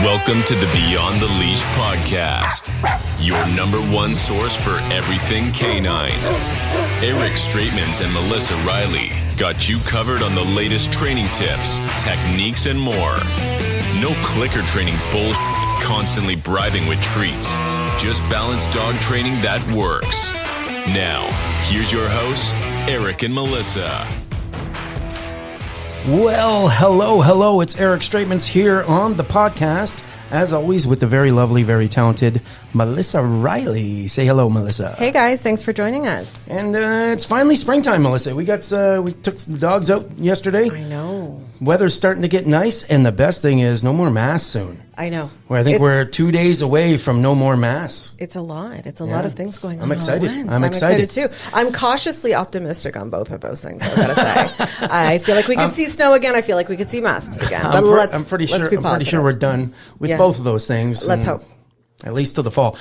Welcome to the Beyond the Leash podcast, your number one source for everything canine. Eric Straetmans and Melissa Riley got you covered on the latest training tips, techniques, and more. No clicker training bullshit, constantly bribing with treats. Just balanced dog training that works. Now, here's your hosts, Eric and Melissa. Well, hello. It's Eric Straetmans here on the podcast, as always, with the very lovely, very talented Melissa Riley. Say hello, Melissa. Hey, guys. Thanks for joining us. And it's finally springtime, Melissa. We took the dogs out yesterday. I know. Weather's starting to get nice, and the best thing is no more masks soon. I know. I think we're 2 days away from no more masks. It's a lot. It's a lot of things going on. I'm excited. All at once. I'm excited too. I'm cautiously optimistic on both of those things, I gotta say. I feel like we could see snow again. I feel like we could see masks again. But I'm pretty sure we're done with both of those things. Let's hope. At least to the fall.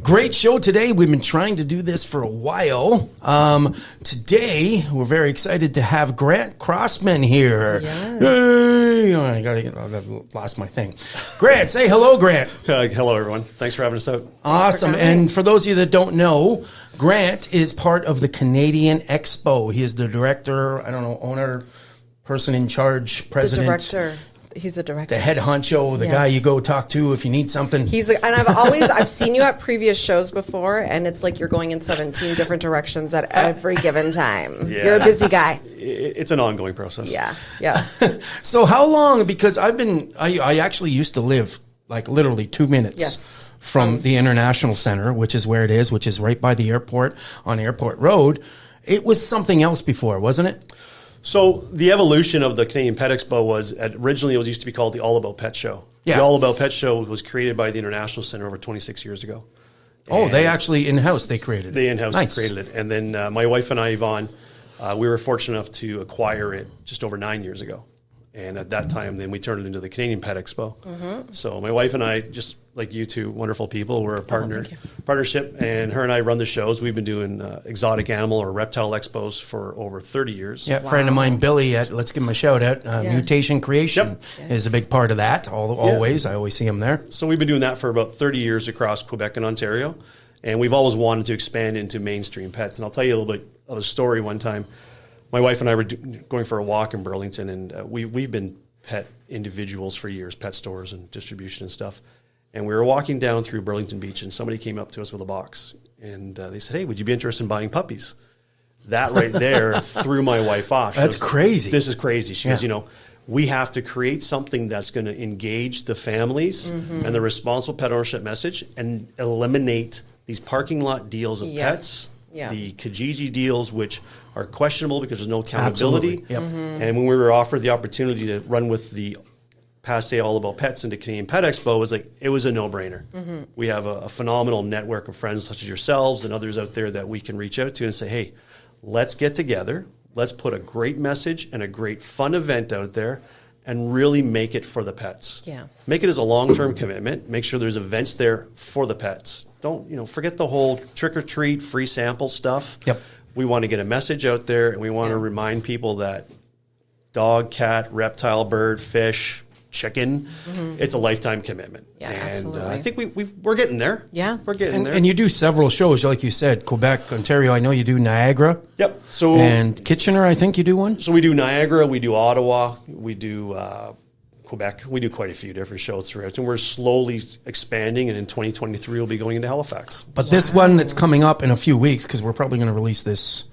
Great show today. We've been trying to do this for a while. Today, we're very excited to have Grant Crossman here. Yes. Yay! I lost my thing. Grant, say hello, Grant. Hello, everyone. Thanks for having us out. Awesome. And for those of you that don't know, Grant is part of the Canadian Expo. He is the director, owner, person in charge, president. The director. He's the director. The head honcho, the guy you go talk to if you need something. And I've seen you at previous shows before, and it's like you're going in 17 different directions at every given time. Yeah. You're a busy guy. It's an ongoing process. Yeah. So how long? Because I actually used to live like literally 2 minutes from the International Center, which is where it is, which is right by the airport on Airport Road. It was something else before, wasn't it? So the evolution of the Canadian Pet Expo was originally it used to be called the All About Pet Show. Yeah. The All About Pet Show was created by the International Center over 26 years ago. They actually in-house they created it. They in-house created it. And then my wife and I, Yvonne, we were fortunate enough to acquire it just over 9 years ago. And at that time, then we turned it into the Canadian Pet Expo. Mm-hmm. So my wife and I, just like you two wonderful people, we're a partnership, and her and I run the shows. We've been doing exotic animal or reptile expos for over 30 years. Yeah, friend of mine, Billy, let's give him a shout out. Mutation Creation is a big part of that, always. I always see him there. So we've been doing that for about 30 years across Quebec and Ontario, and we've always wanted to expand into mainstream pets. And I'll tell you a little bit of a story one time. My wife and I were going for a walk in Burlington, and we've been pet individuals for years, pet stores and distribution and stuff. And we were walking down through Burlington Beach, and somebody came up to us with a box. And they said, "Hey, would you be interested in buying puppies?" That right there threw my wife off. That's crazy. This is crazy. She goes, we have to create something that's going to engage the families and the responsible pet ownership message and eliminate these parking lot deals of pets, the Kijiji deals, which are questionable because there's no accountability. Yep. And when we were offered the opportunity to run with the Passe All About Pets into Canadian Pet Expo, it was a no-brainer. Mm-hmm. We have a phenomenal network of friends such as yourselves and others out there that we can reach out to and say, hey, let's get together. Let's put a great message and a great fun event out there and really make it for the pets. Yeah. Make it as a long-term commitment. Make sure there's events there for the pets. Don't, forget the whole trick-or-treat, free sample stuff. Yep. We want to get a message out there, and we want to remind people that dog, cat, reptile, bird, fish, chicken, it's a lifetime commitment. Yeah, and absolutely. I think we're getting there. Yeah. We're getting there. And you do several shows, like you said, Quebec, Ontario. I know you do Niagara. Yep. And Kitchener, I think you do one. So we do Niagara, we do Ottawa, we do Quebec. We do quite a few different shows throughout, and we're slowly expanding, and in 2023 we'll be going into Halifax. But this one that's coming up in a few weeks, because we're probably going to release this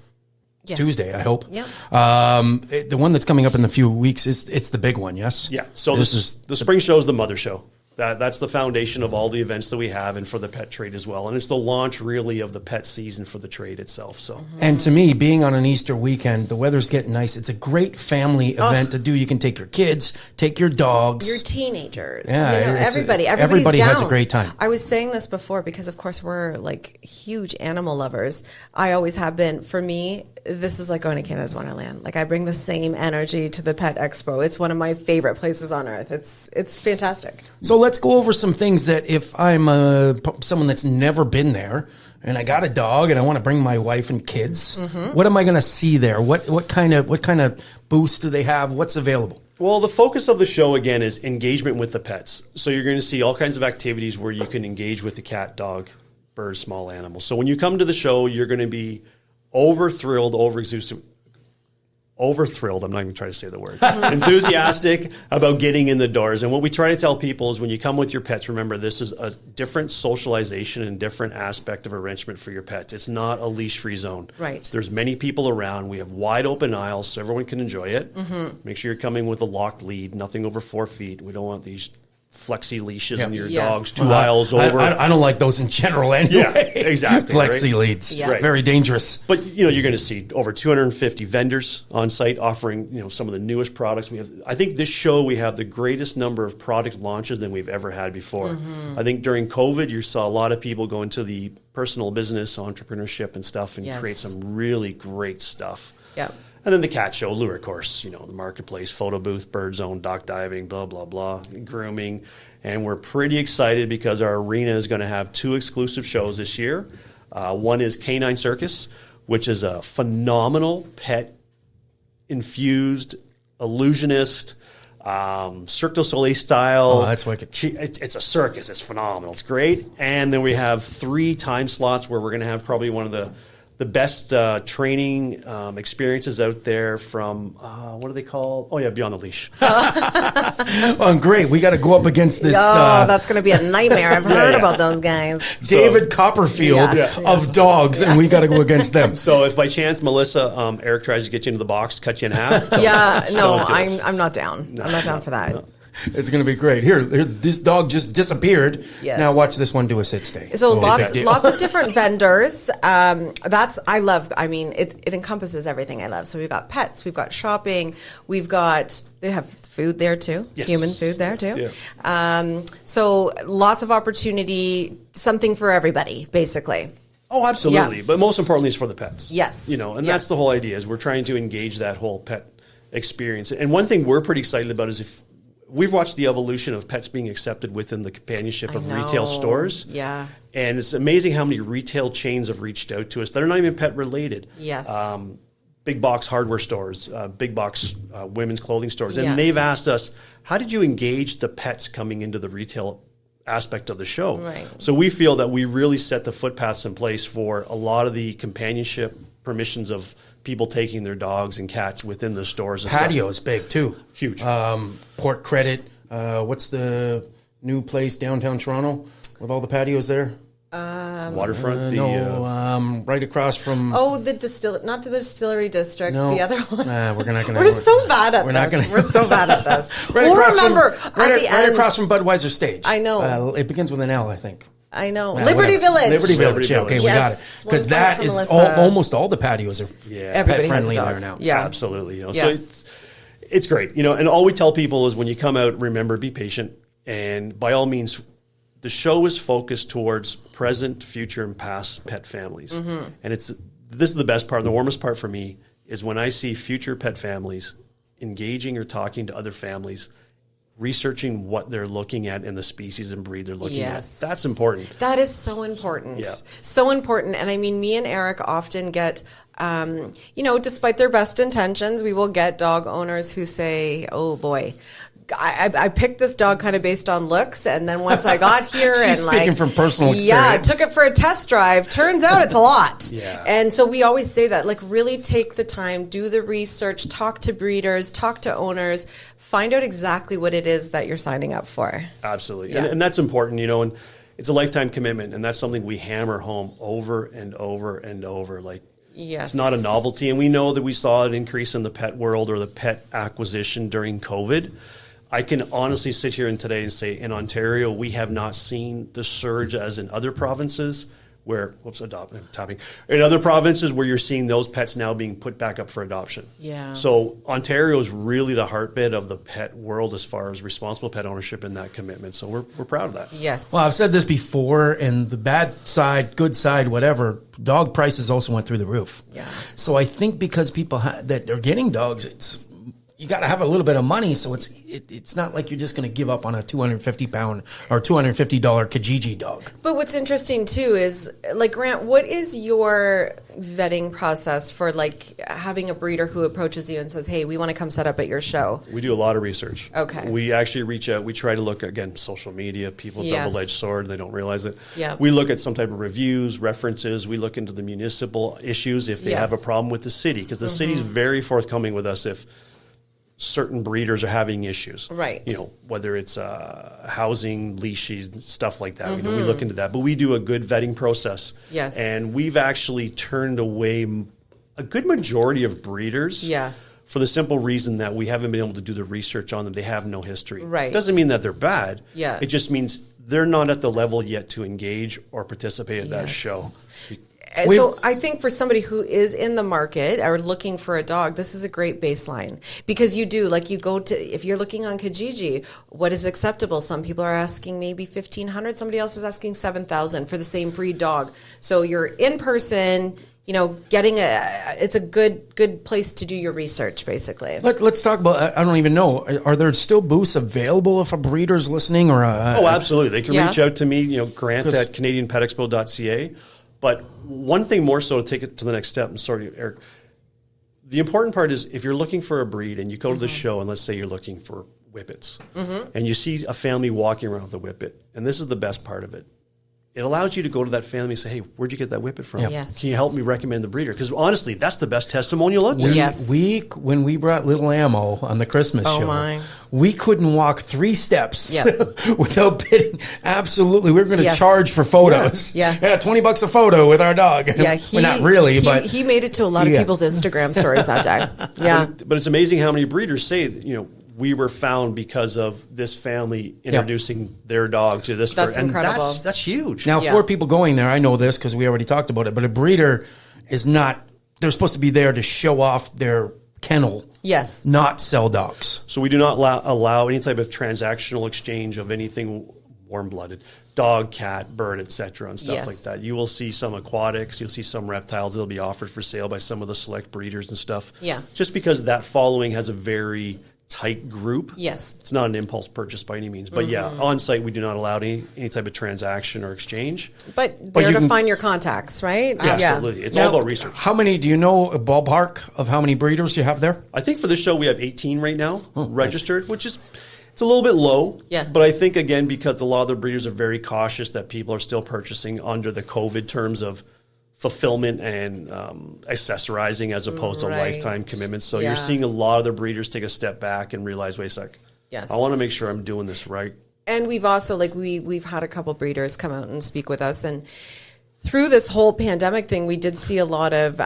Tuesday, I hope. Yeah. The one that's coming up in a few weeks, it's the big one, yes? Yeah. So the spring show is the mother show. That's the foundation of all the events that we have and for the pet trade as well. And it's the launch really of the pet season for the trade itself. So, And to me, being on an Easter weekend, the weather's getting nice. It's a great family event to do. You can take your kids, take your dogs. Your teenagers. Yeah, everybody everybody down. has a great time. I was saying this before because, of course, we're like huge animal lovers. I always have been. For me, this is like going to Canada's Wonderland. Like I bring the same energy to the Pet Expo. It's one of my favorite places on earth. It's fantastic. So let's go over some things that if I'm someone that's never been there and I got a dog and I want to bring my wife and kids, what am I going to see there? What kind of booths do they have? What's available? Well, the focus of the show, again, is engagement with the pets. So you're going to see all kinds of activities where you can engage with the cat, dog, bird, small animals. So when you come to the show, you're going to be over-thrilled, I'm not even trying to say the word, enthusiastic about getting in the doors. And what we try to tell people is when you come with your pets, remember this is a different socialization and different aspect of enrichment for your pets. It's not a leash-free zone. Right. There's many people around. We have wide open aisles so everyone can enjoy it. Make sure you're coming with a locked lead, nothing over 4 feet. We don't want these flexi leashes on your dogs 2 aisles over. I don't like those in general anyway. Yeah, exactly. Flexi leads. Yeah. Right. Very dangerous. But, you're going to see over 250 vendors on site offering, some of the newest products. I think this show, we have the greatest number of product launches than we've ever had before. I think during COVID, you saw a lot of people go into the personal business, entrepreneurship and stuff and create some really great stuff. Yeah. And then the cat show, lure course, the marketplace, photo booth, bird zone, dock diving, blah, blah, blah, grooming. And we're pretty excited because our arena is going to have 2 exclusive shows this year. One is Canine Circus, which is a phenomenal pet-infused illusionist, Cirque du Soleil style. Oh, that's wicked. It's a circus. It's phenomenal. It's great. And then we have 3 time slots where we're going to have probably one of the best training experiences out there from, what do they call? Oh, yeah, Beyond the Leash. Oh, great. We got to go up against this. That's going to be a nightmare. I've heard about those guys. David Copperfield of dogs, and we got to go against them. So if by chance, Melissa, Eric tries to get you into the box, cut you in half. I'm not down. I'm not down for that. No. It's going to be great. Here, this dog just disappeared. Yes. Now watch this one do a sit stay. So lots of different vendors. I love. I mean, it encompasses everything I love. So we've got pets, we've got shopping, they have food there too, human food there too. Yeah. So lots of opportunity, something for everybody, basically. Oh, absolutely. Yeah. But most importantly, it's for the pets. Yes. And that's the whole idea is we're trying to engage that whole pet experience. And one thing we're pretty excited about is if we've watched the evolution of pets being accepted within the companionship of retail stores. Yeah. And it's amazing how many retail chains have reached out to us that are not even pet related. Yes. Big box hardware stores, big box women's clothing stores. And they've asked us, how did you engage the pets coming into the retail aspect of the show? Right. So we feel that we really set the footpaths in place for a lot of the companionship permissions of people taking their dogs and cats within the stores. And Patio is big too. Huge. Port Credit. What's the new place downtown Toronto with all the patios there? Waterfront. Right across from. Oh, not the distillery district. No. The other one. We're not going to. We're so bad at this. We're so bad at this. Right across from Budweiser Stage. I know. It begins with an L, I think. I know. Liberty Village. Liberty Village. Yeah, okay, we got it. Because that is almost all the patios are pet friendly there now. Yeah, absolutely. So it's great. And all we tell people is when you come out, remember, be patient, and by all means, the show is focused towards present, future, and past pet families. And this is the best part. The warmest part for me is when I see future pet families engaging or talking to other families, researching what they're looking at in the species and breed they're looking at. That's important. That is so important. Yeah. So important. And I mean, me and Eric often get, despite their best intentions, we will get dog owners who say, oh boy, I picked this dog kind of based on looks, and then once I got here, she's speaking from personal experience. Yeah, took it for a test drive. Turns out it's a lot. Yeah. And so we always say that, really take the time, do the research, talk to breeders, talk to owners, find out exactly what it is that you're signing up for. Absolutely, and that's important, and it's a lifetime commitment, and that's something we hammer home over and over and over. Yes. It's not a novelty, and we know that we saw an increase in the pet world or the pet acquisition during COVID. I can honestly sit here today and say in Ontario, we have not seen the surge as in other provinces where, in other provinces where you're seeing those pets now being put back up for adoption. Yeah. So Ontario is really the heartbeat of the pet world as far as responsible pet ownership and that commitment. So we're proud of that. Yes. Well, I've said this before, and the bad side, good side, whatever, dog prices also went through the roof. Yeah. So I think because people that are getting dogs, it's you got to have a little bit of money, so it's not like you're just going to give up on a 250-pound or $250 Kijiji dog. But what's interesting too is, like, Grant, what is your vetting process for like having a breeder who approaches you and says, "Hey, we want to come set up at your show"? We do a lot of research. Okay. We actually reach out. We try to look, again, social media. People, Yes. double-edged sword. They don't realize it. Yeah. We look at some type of reviews, references. We look into the municipal issues if they have a Yes. problem with the city, because the city's very forthcoming with us if certain breeders are having issues. Right. You know, whether it's housing, leashes, stuff like that. We look into that. But we do a good vetting process. Yes. And we've actually turned away a good majority of breeders. Yeah. For the simple reason that we haven't been able to do the research on them. They have no history. Right. Doesn't mean that they're bad. Yeah. It just means they're not at the level yet to engage or participate at that Yes. show. So I think for somebody who is in the market or looking for a dog, this is a great baseline, because you do, like, you go to, if you're looking on Kijiji, what is acceptable? Some people are asking maybe 1,500. Somebody else is asking 7,000 for the same breed dog. So you're in person, you know, it's a good place to do your research, basically. Let's talk about, I don't even know, are there still booths available if a breeder's listening? Or Oh, absolutely. They can Yeah. reach out to me, you know, Grant at CanadianPetExpo.ca. But one thing more so to take it to the next step, and sorry, Eric, the important part is if you're looking for a breed and you go to the show, and let's say you're looking for whippets, and you see a family walking around with a whippet, and this is the best part of it. It allows you to go to that family and say, "Hey, where'd you get that whippet from? Yes. Can you help me recommend the breeder?" Because honestly, that's the best testimonial out there. Yes. When we brought Little Ammo on the Christmas Oh, show, my. we couldn't walk 3 steps Yep. without bidding. Absolutely. We were going to Yes. charge for photos. Yeah. $20 a photo with our dog. Yeah, well, not really, but he made it to a lot of Yeah. people's Instagram stories that day. Yeah. But it's amazing how many breeders say, you know, we were found because of this family introducing their dog to this. That's incredible. That's huge. now Yeah. for people going there, I know this because we already talked about it, but a breeder is not, they're supposed to be there to show off their kennel, Yes. not sell dogs. So we do not allow any type of transactional exchange of anything warm-blooded, dog, cat, bird, etc., and stuff Yes. like that. You will see some aquatics, you'll see some reptiles that'll be offered for sale by some of the select breeders and stuff. Yeah. Just because that following has a very tight group. Yes. It's not an impulse purchase by any means. But yeah, on site we do not allow any type of transaction or exchange. But there you to can- find your contacts, right? Absolutely. It's Now, all about research. How many, do you know a ballpark of how many breeders you have there? I think for this show we have 18 right now registered, which is it's a little bit low. Yeah. But I think again because a lot of the breeders are very cautious that people are still purchasing under the COVID terms of fulfillment and accessorizing as opposed to Right. lifetime commitments. So Yeah. you're seeing a lot of the breeders take a step back and realize, wait a sec, Yes. I want to make sure I'm doing this right. And we've also, like, we've had a couple breeders come out and speak with us, and through this whole pandemic thing, we did see a lot of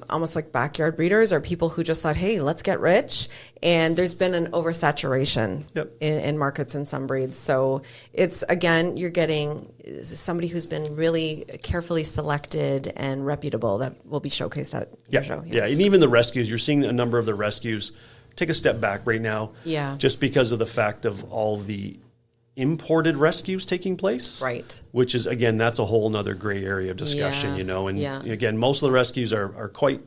almost like backyard breeders or people who just thought, hey, let's get rich. And there's been an oversaturation in markets in some breeds. So it's, again, you're getting somebody who's been really carefully selected and reputable that will be showcased at your show. Yeah, and even the rescues, you're seeing a number of the rescues take a step back right now. Yeah. Just because of the fact of all the imported rescues taking place. Right. Which is, again, that's a whole nother gray area of discussion, Yeah. you know. And Yeah. again, most of the rescues are quite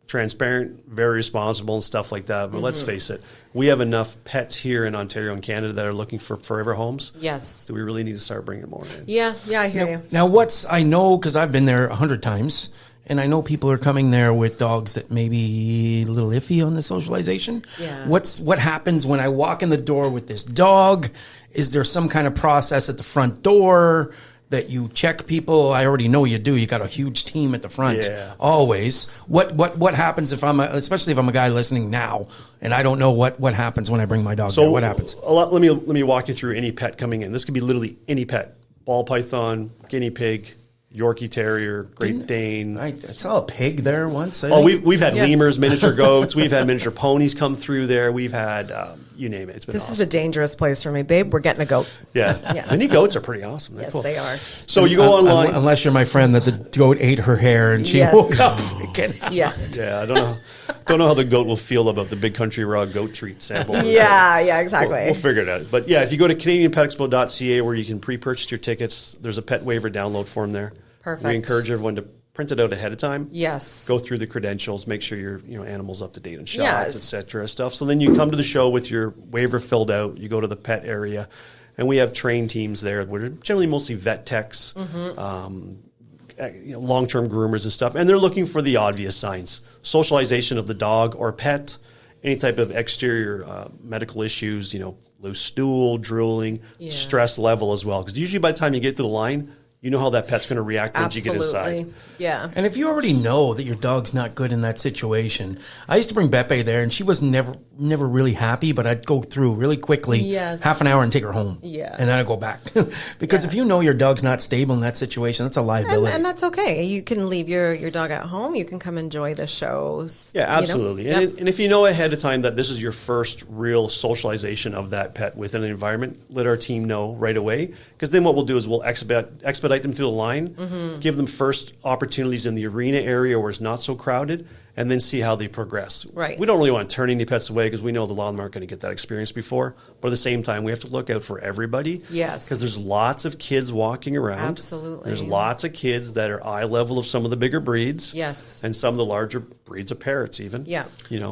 transparent, very responsible and stuff like that. But let's face it, we have enough pets here in Ontario and Canada that are looking for forever homes. Yes. Do we really need to start bringing more in? Yeah, I hear you. Now, I know, because I've been there 100 times, and I know people are coming there with dogs that may be a little iffy on the socialization. Yeah. What happens when I walk in the door with this dog? Is there some kind of process at the front door that you check people? I already know you do. You got a huge team at the front, always. What happens especially if I'm a guy listening now, and I don't know what happens when I bring my dog there? What happens? Let me walk you through any pet coming in. This could be literally any pet: ball python, guinea pig, Yorkie Terrier, Great Dane. I saw a pig there once. We've had lemurs, miniature goats. We've had miniature ponies come through there. We've had you name it. It's been This awesome. is a dangerous place for me, babe. We're getting a goat. Yeah. Mini goats are pretty awesome. They're Yes, cool. they are. So you go online. Unless you're my friend that the goat ate her hair and she Yes. woke up. Yeah. Yeah, I don't know how the goat will feel about the Big Country Raw goat treat sample. Yeah, exactly. We'll figure it out. But yeah, if you go to CanadianPetExpo.ca where you can pre-purchase your tickets, there's a pet waiver download form there. Perfect. We encourage everyone to print it out ahead of time. Yes. Go through the credentials, make sure your animal's up to date on shots, Yes. etc. stuff. So then you come to the show with your waiver filled out. You go to the pet area, and we have trained teams there. We're generally mostly vet techs, long-term groomers and stuff, and they're looking for the obvious signs: socialization of the dog or pet, any type of exterior medical issues, loose stool, drooling, stress level as well. Because usually by the time you get to the line, you know how that pet's going to react once you get inside. Yeah. And if you already know that your dog's not good in that situation, I used to bring Beppe there, and she was never really happy, but I'd go through really quickly, half an hour, and take her home. Yeah. And then I'd go back. Because if you know your dog's not stable in that situation, that's a liability. And that's okay. You can leave your dog at home. You can come enjoy the shows. Yeah, absolutely. And if you know ahead of time that this is your first real socialization of that pet within an environment, let our team know right away. Because then what we'll do is we'll expedite them through the line, give them first opportunities in the arena area where it's not so crowded, and then see how they progress. Right. We don't really want to turn any pets away because we know a lot of them aren't going to get that experience before. But at the same time, we have to look out for everybody. Yes. Because there's lots of kids walking around. Absolutely. There's lots of kids that are eye level of some of the bigger breeds. Yes. And some of the larger breeds of parrots even. Yeah.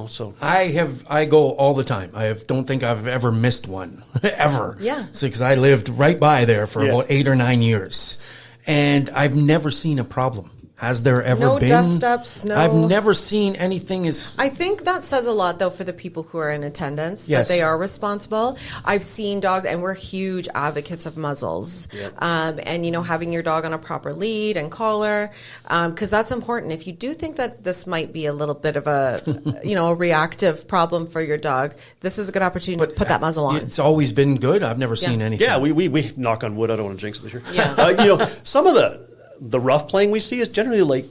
So. I go all the time. Don't think I've ever missed one. Ever. Yeah. Because I lived right by there for about 8 or 9 years. And I've never seen a problem. Has there ever been? No dust ups, no. I've never seen anything as... I think that says a lot, though, for the people who are in attendance, Yes. that they are responsible. I've seen dogs, and we're huge advocates of muzzles. Yep. And, having your dog on a proper lead and collar, because that's important. If you do think that this might be a little bit of a, a reactive problem for your dog, this is a good opportunity to put that muzzle on. It's always been good. I've never seen anything. Yeah, we knock on wood. I don't want to jinx it this year. Yeah. Some of the rough playing we see is generally like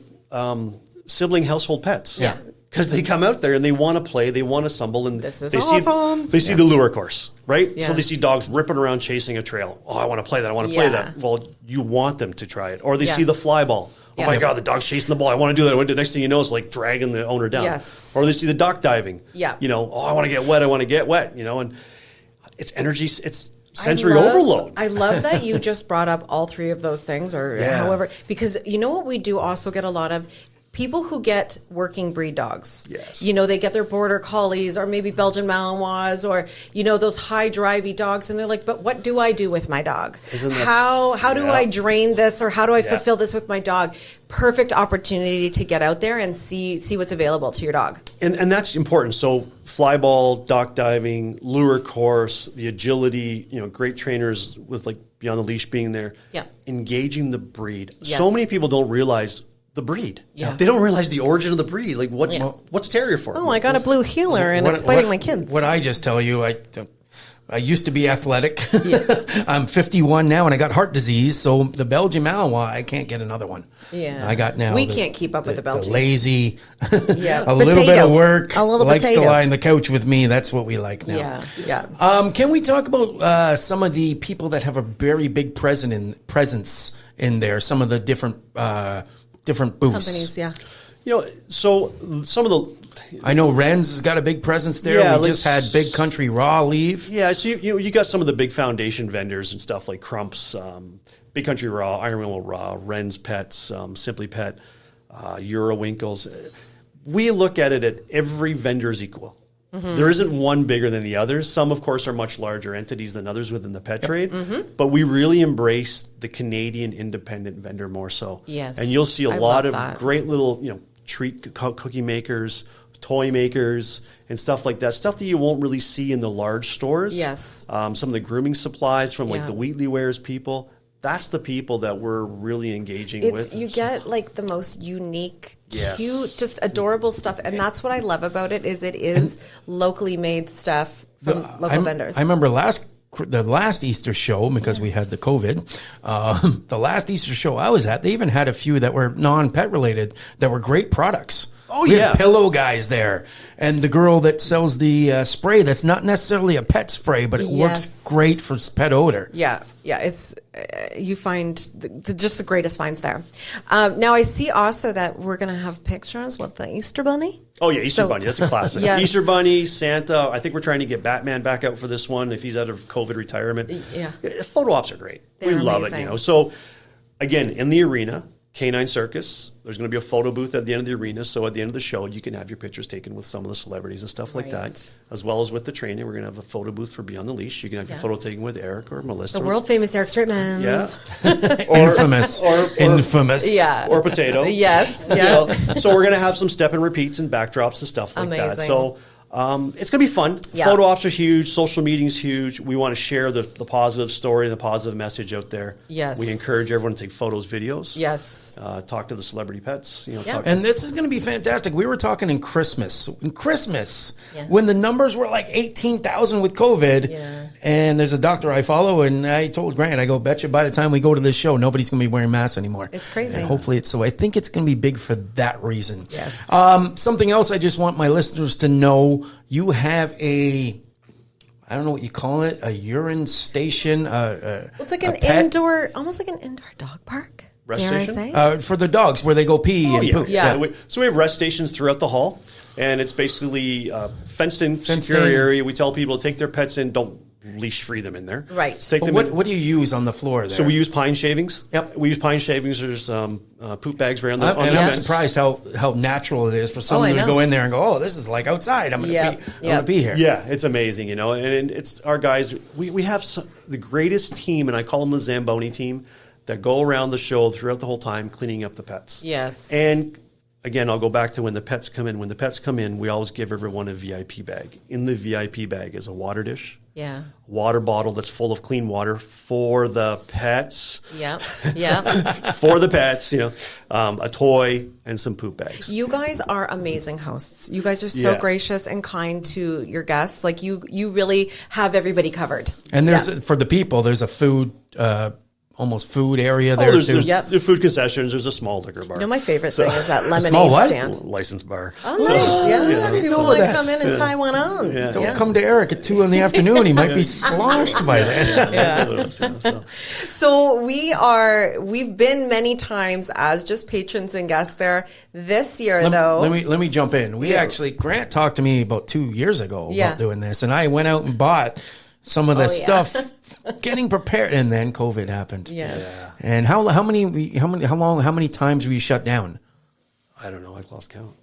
sibling household pets. Yeah. Because they come out there and they want to play, they want to stumble, and This is they awesome. see the lure course, right? Yeah. So they see dogs ripping around chasing a trail. Oh, I want to play that. I want to play that. Well, you want them to try it. Or they see the fly ball. Oh my God, the dog's chasing the ball. I want to do that. The next thing you know, it's like dragging the owner down. Yes. Or they see the duck diving. Yeah. Oh, I want to get wet. I want to get wet. And it's energy. It's sensory overload. I love that you just brought up all three of those things, or however, because what we do also get a lot of people who get working breed dogs. Yes. They get their border collies or maybe Belgian Malinois or, those high drivey dogs. And they're like, but what do I do with my dog? How do I drain this, or how do I fulfill this with my dog? Perfect opportunity to get out there and see what's available to your dog. And that's important. So fly ball, dock diving, lure course, the agility, great trainers with like Beyond the Leash being there. Yeah. Engaging the breed. Yes. So many people don't realize the breed. Yeah. They don't realize the origin of the breed. Like what's terrier for? Oh, I got a blue heeler and it's biting my kids. What I just tell you, I used to be athletic. I'm 51 now, and I got heart disease. So the Belgian Malinois, I can't get another one. Yeah, I got now. We can't keep up with the Belgian. The lazy, yeah, a little bit of work, a little likes potato. to lie on the couch with me. That's what we like now. Yeah. Can we talk about some of the people that have a very big presence in there? Some of the different booths. Companies, yeah. So some of the. I know Ren's has got a big presence there. Yeah, we just had Big Country Raw leave. Yeah, so you got some of the big foundation vendors and stuff like Crump's, Big Country Raw, Iron Will Raw, Ren's Pets, Simply Pet, Eurowinkles. We look at it at every vendor's equal. Mm-hmm. There isn't one bigger than the others. Some, of course, are much larger entities than others within the pet trade. Mm-hmm. But we really embrace the Canadian independent vendor more so. Yes, and you'll see a lot of that. great little, treat cookie makers, toy makers, and stuff like that. Stuff that you won't really see in the large stores. Yes. Some of the grooming supplies from like the Wheatley Wares people. That's the people that we're really engaging with. You get like the most unique, Yes. cute, just adorable stuff. And that's what I love about it is locally made stuff from local vendors. I remember the last Easter show, because we had the COVID, the last Easter show I was at, they even had a few that were non-pet related that were great products. Oh, we yeah. had pillow guys there. And the girl that sells the spray that's not necessarily a pet spray, but it works great for pet odor. Yeah. It's you find just the greatest finds there. Now I see also that we're going to have pictures with the Easter Bunny. Oh yeah, Easter Bunny. That's a classic. Yeah. Easter Bunny, Santa. I think we're trying to get Batman back out for this one if he's out of COVID retirement. Yeah. Photo ops are great. They're we love amazing. it. So again, in the arena, Canine Circus. There's going to be a photo booth at the end of the arena. So at the end of the show, you can have your pictures taken with some of the celebrities and stuff like that, as well as with the training. We're going to have a photo booth for Beyond the Leash. You can have your photo taken with Eric or Melissa. The world famous Eric Straetmans. Yeah. Infamous. Yeah. Or Potato. Yes. Yeah. You know, so we're going to have some step and repeats and backdrops and stuff like that. So it's going to be fun. Yeah. Photo ops are huge. Social media is huge. We want to share the positive story and the positive message out there. Yes. We encourage everyone to take photos, videos. Yes. Talk to the celebrity pets. You know, And this is going to be fantastic. We were talking in Christmas, when the numbers were like 18,000 with COVID. Yeah. And there's a doctor I follow, and I told Grant, I go, bet you by the time we go to this show, nobody's going to be wearing masks anymore. It's crazy. And hopefully it's so. I think it's going to be big for that reason. Yes. Something else I just want my listeners to know, you have I don't know what you call it, a urine station. It's like an indoor, almost like an indoor dog park. Rest Dare station? I say? For the dogs where they go pee and poop. Yeah. So we have rest stations throughout the hall, and it's basically fenced-in, secure area. We tell people to take their pets in, don't leash free them in there. Right. Take them What do you use on the floor there? So we use pine shavings. Yep. We use pine shavings. There's poop bags right on the And I'm fence. surprised how natural it is for someone to go in there and go, oh, this is like outside. I'm going to pee here. Yeah, it's amazing, you know. And it's our guys. We have the greatest team, and I call them the Zamboni team, that go around the show throughout the whole time cleaning up the pets. Yes. And again, I'll go back to when the pets come in. When the pets come in, we always give everyone a VIP bag. In the VIP bag is a water dish. Yeah. Water bottle that's full of clean water for the pets. Yeah. Yeah. For the pets, you know, a toy and some poop bags. You guys are amazing hosts. You guys are so gracious and kind to your guests. Like you really have everybody covered. And there's for the people, there's a food almost food area there there's, too. There's the food concessions. There's a small liquor bar. You know, my favorite thing is that lemonade small what? stand. License bar. Oh, nice. I didn't know Want to that. come in and tie one on. Yeah. Don't come to Eric at 2 PM. He might be sloshed by then. So we've been many times as just patrons and guests there. This year, though. Let me jump in. Grant talked to me about 2 years ago about doing this, and I went out and bought some of the stuff, getting prepared, and then COVID happened. Yes. Yeah. And how many times were you shut down? I don't know. I've lost count.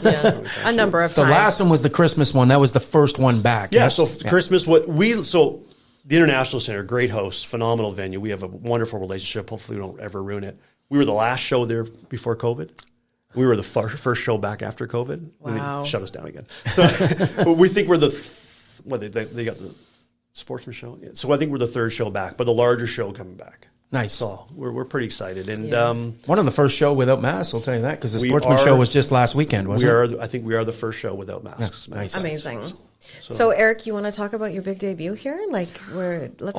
Yeah. A number of The times. last one was the Christmas one. That was the first one back. Yeah. Yes? So Christmas, the International Center, great host, phenomenal venue. We have a wonderful relationship. Hopefully, we don't ever ruin it. We were the last show there before COVID. We were the first show back after COVID. Wow. They shut us down again. So we think we're they got the sportsman show. So I think we're the third show back, but the larger show coming back. Nice. So we're pretty excited. And one of the first show without masks, I'll tell you that, because the sportsman show was just last weekend, wasn't it? I think we are the first show without masks. Yeah, nice. Amazing. So Eric, you want to talk about your big debut here? Let's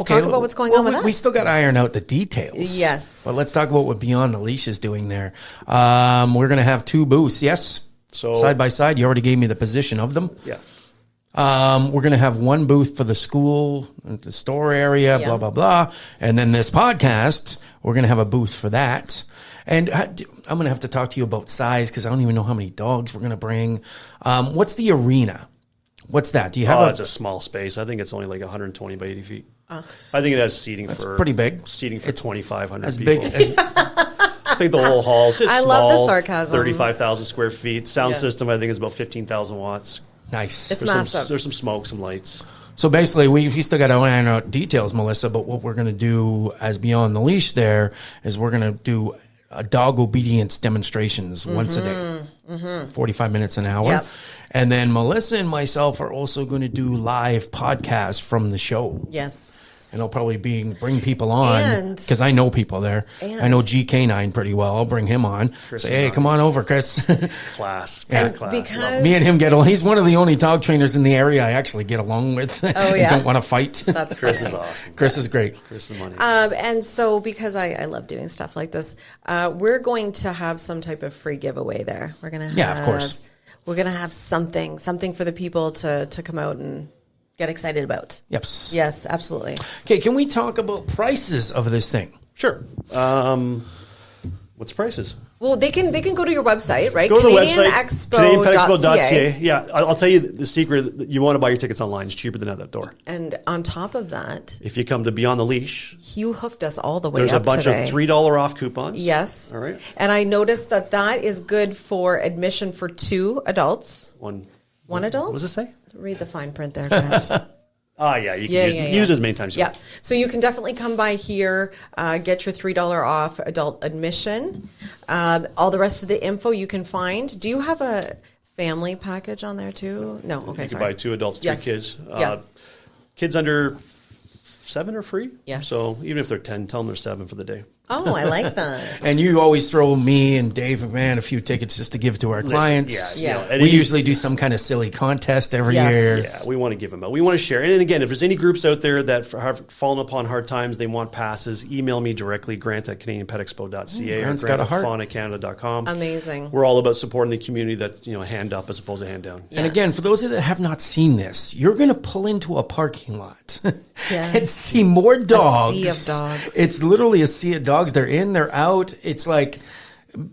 talk about what's going on with that. We still got to iron out the details. Yes. But let's talk about what Beyond the Leash is doing there. We're going to have 2 booths, yes? So side by side. You already gave me the position of them. Yeah. We're going to have one booth for the school, the store area, blah, blah, blah. And then this podcast, we're going to have a booth for that. And I'm going to have to talk to you about size because I don't even know how many dogs we're going to bring. What's the arena? What's that? Do you have it's a small space. I think it's only like 120 by 80 feet. I think it has seating pretty big. Seating for 2,500 as people. Big as I think the whole hall is just I small. love the sarcasm. 35,000 square feet. Sound system, I think, is about 15,000 watts. Nice. It's massive. There's some smoke, some lights. So basically, we still got to iron out details, Melissa, but what we're going to do as Beyond the Leash there is we're going to do dog obedience demonstrations once a day, 45 minutes an hour. Yep. And then Melissa and myself are also going to do live podcasts from the show. Yes. And I'll probably bring people on And- because I know people there. And- I know Canine pretty well. I'll bring him on. Chris Say, hey, on. come on over, Chris. Class. Yeah. Class. Because- Me and him get along. He's one of the only dog trainers in the area I actually get along with. Oh, yeah? and don't want to fight. That's Chris is awesome. Chris is great. Chris is money. And so, because I love doing stuff like this, we're going to have some type of free giveaway there. We're going to have, of course. We're going to have something for the people to come out and get excited about. Yep. Yes, absolutely. Okay, can we talk about prices of this thing? Sure. What's the prices? Well, they can go to your website, right? Go to the website, CanadianPetExpo.ca. CanadianPetExpo.ca. Yeah, I'll tell you the secret. You want to buy your tickets online. It's cheaper than at that door. And on top of that, if you come to Beyond the Leash, Hugh hooked us all the way there's up a bunch today. of $3 off coupons. Yes. All right. And I noticed that is good for admission for 2 adults. One adult? What does it say? Read the fine print there, Grant. Yeah, you can use it as many times as you want. So you can definitely come by here, get your $3 off adult admission. All the rest of the info you can find. Do you have a family package on there too? No, okay, You can buy 2 adults, 3 kids. Kids under 7 are free. Yes. So even if they're 10, tell them they're 7 for the day. Oh, I like that. And you always throw me and Dave McMahon a few tickets just to give to our clients. Yeah. We usually do some kind of silly contest every year. Yeah, we want to give them out. We want to share. And again, if there's any groups out there that have fallen upon hard times, they want passes, email me directly, grant@CanadianPetExpo.ca or grant@faunacanda.com. Amazing. We're all about supporting the community that, hand up as opposed to hand down. Yeah. And again, for those of you that have not seen this, you're going to pull into a parking lot and see more dogs. A sea of dogs. It's literally a sea of dogs. They're in, they're out. It's like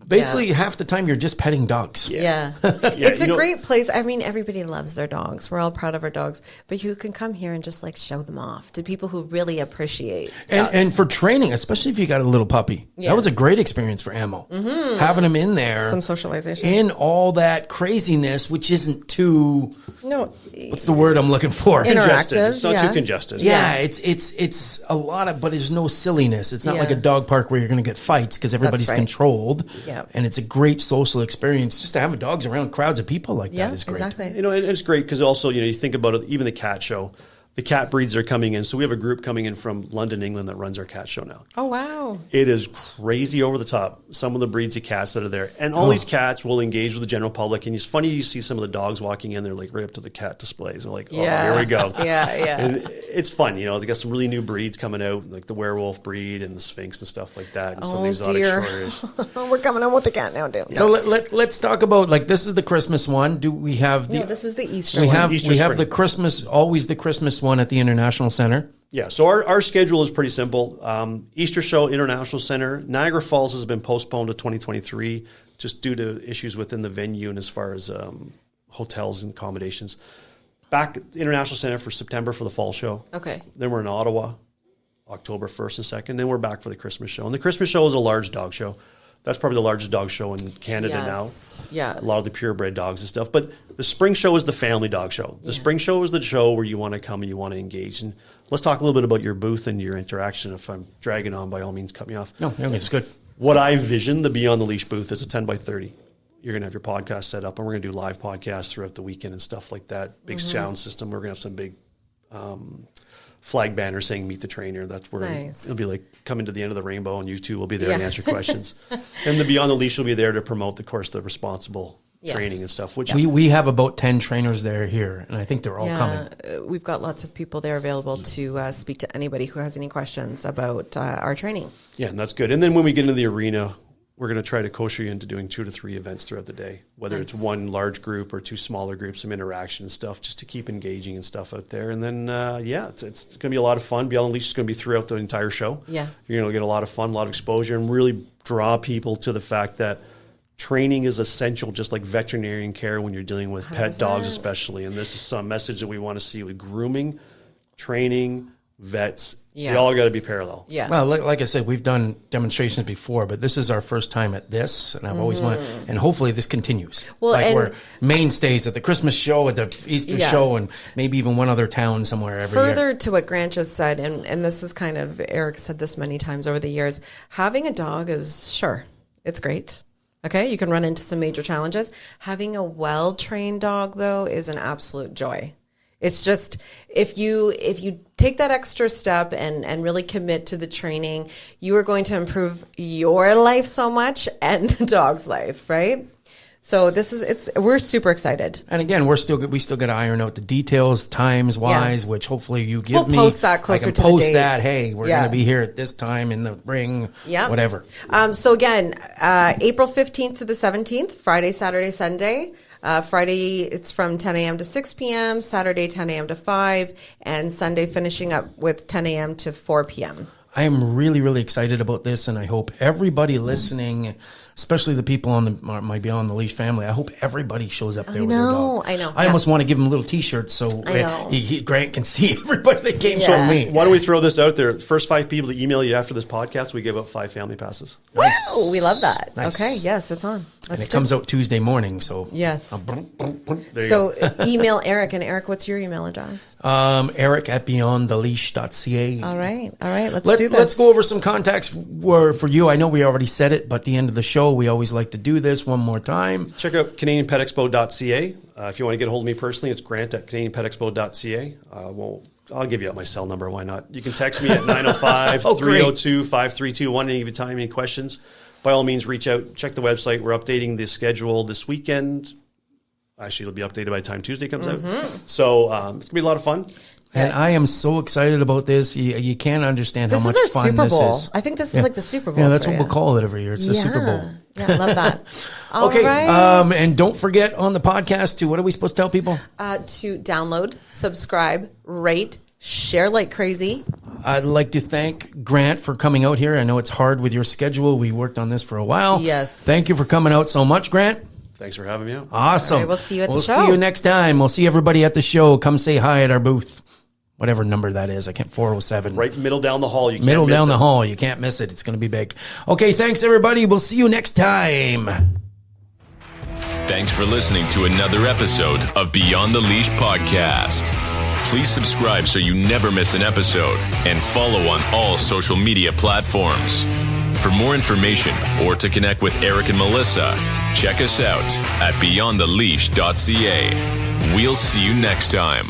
basically half the time you're just petting dogs. Yeah. It's a great place. I mean, everybody loves their dogs. We're all proud of our dogs. But you can come here and just show them off to people who really appreciate dogs. And for training, especially if you got a little puppy. Yeah. That was a great experience for Ammo. Mm-hmm. Having him in there. Some socialization. In all that craziness, which isn't too... No. What's the word I'm looking for? Congested. Interactive. It's not too congested. Yeah, it's a lot of, but there's no silliness. It's not like a dog park where you're going to get fights because everybody's controlled. Yeah. And it's a great social experience. Just to have dogs around crowds of people like that is great. Exactly. And it's great because also, you think about it, even the cat show, the cat breeds are coming in. So we have a group coming in from London, England that runs our cat show now. Oh, wow. It is crazy over the top, some of the breeds of cats that are there. And all these cats will engage with the general public. And it's funny, you see some of the dogs walking in, they're right up to the cat displays. They're here we go. Yeah. And it's fun, they got some really new breeds coming out, like the werewolf breed and the Sphinx and stuff like that. And some of the exotic shorters. We're coming on with the cat now, dude. So let's talk about, this is the Christmas one. Do we have the... No, this is the Easter we one. have Easter we have spring. the Christmas, always the Christmas one at the International Center. Yeah, so our schedule is pretty simple. Easter show, International Center. Niagara Falls has been postponed to 2023 just due to issues within the venue and as far as hotels and accommodations. Back at the International Center for September for the fall show. Okay. Then we're in Ottawa, October 1st and 2nd. Then we're back for the Christmas show. And the Christmas show is a large dog show. That's probably the largest dog show in Canada now. Yeah. A lot of the purebred dogs and stuff. But the spring show is the family dog show. The spring show is the show where you want to come and you want to engage. And let's talk a little bit about your booth and your interaction. If I'm dragging on, by all means, cut me off. No, it's good. What I vision, the Beyond the Leash booth, is a 10 by 30. You're going to have your podcast set up, and we're going to do live podcasts throughout the weekend and stuff like that. Big sound system. We're going to have some big flag banner saying "Meet the Trainer." That's where it'll be like coming to the end of the rainbow, and you two will be there and answer questions. And the Beyond the Leash will be there to promote, of course, the responsible training and stuff. Which we have about 10 trainers there here, and I think they're all coming. We've got lots of people there available to speak to anybody who has any questions about our training. Yeah, and that's good. And then when we get into the arena, we're going to try to kosher you into doing 2 to 3 events throughout the day, whether it's one large group or 2 smaller groups, some interaction and stuff, just to keep engaging and stuff out there. And then, it's going to be a lot of fun. Beyond the Leash is going to be throughout the entire show. Yeah. You're going to get a lot of fun, a lot of exposure, and really draw people to the fact that training is essential, just like veterinarian care when you're dealing with 100%. Pet dogs especially. And this is some message that we want to see with grooming, training, vets. They all got to be parallel. Yeah. Well, like I said, we've done demonstrations before, but this is our first time at this, and I've always wanted, and hopefully this continues. Well, we're mainstays at the Christmas show, at the Easter show, and maybe even one other town somewhere every year. Further to what Grant just said, and this is kind of, Eric said this many times over the years, having a dog is, it's great. Okay, you can run into some major challenges. Having a well-trained dog, though, is an absolute joy. It's just, if you take that extra step and really commit to the training, you are going to improve your life so much and the dog's life, right? So we're super excited. And again, we still got to iron out the details, times wise, which hopefully you give me. We'll post that closer to the date. I can post that. Hey, we're going to be here at this time in the ring. Whatever. So again, April 15th to the 17th, Friday, Saturday, Sunday. Friday, it's from 10 a.m. to 6 p.m., Saturday, 10 a.m. to 5, and Sunday finishing up with 10 a.m. to 4 p.m. I am really, really excited about this, and I hope everybody listening, especially the people on my Beyond the Leash family, I hope everybody shows up there with their dog. I know. I almost want to give them little T-shirts so Grant can see everybody that came from me. Why don't we throw this out there? First 5 people to email you after this podcast, we give out 5 family passes. Nice. Wow, we love that. Nice. Okay, yes, it's on. And it comes out Tuesday morning, so. Yes. There you So go. email Eric. And Eric, what's your email address? Eric at beyondtheleash.ca. All right. Let's do this. Let's go over some contacts for you. I know we already said it, but at the end of the show, we always like to do this one more time. Check out CanadianPetExpo.ca. If you want to get a hold of me personally, it's Grant at CanadianPetExpo.ca. I'll give you out my cell number. Why not? You can text me at 905-302-5321 any time, any questions. By all means, reach out. Check the website. We're updating the schedule this weekend. Actually, it'll be updated by the time Tuesday comes out. So it's going to be a lot of fun. And I am so excited about this. You can't understand how much This is our fun Super Bowl. this is. I think this is like the Super Bowl. Yeah, that's for what you. we'll call it every year. It's the Super Bowl. Yeah, I love that. All Okay, right. and don't forget on the podcast what are we supposed to tell people? To download, subscribe, rate, share like crazy. I'd like to thank Grant for coming out here. I know it's hard with your schedule. We worked on this for a while. Yes. Thank you for coming out so much, Grant. Thanks for having me out. Awesome. All right, we'll see you at the show. We'll see you next time. We'll see everybody at the show. Come say hi at our booth. Whatever number that is. I can't, 407. Right middle down the hall. You can't Middle miss down it. the hall. You can't miss it. It's going to be big. Okay, thanks everybody. We'll see you next time. Thanks for listening to another episode of Beyond the Leash podcast. Please subscribe so you never miss an episode and follow on all social media platforms. For more information or to connect with Eric and Melissa, check us out at beyondtheleash.ca. We'll see you next time.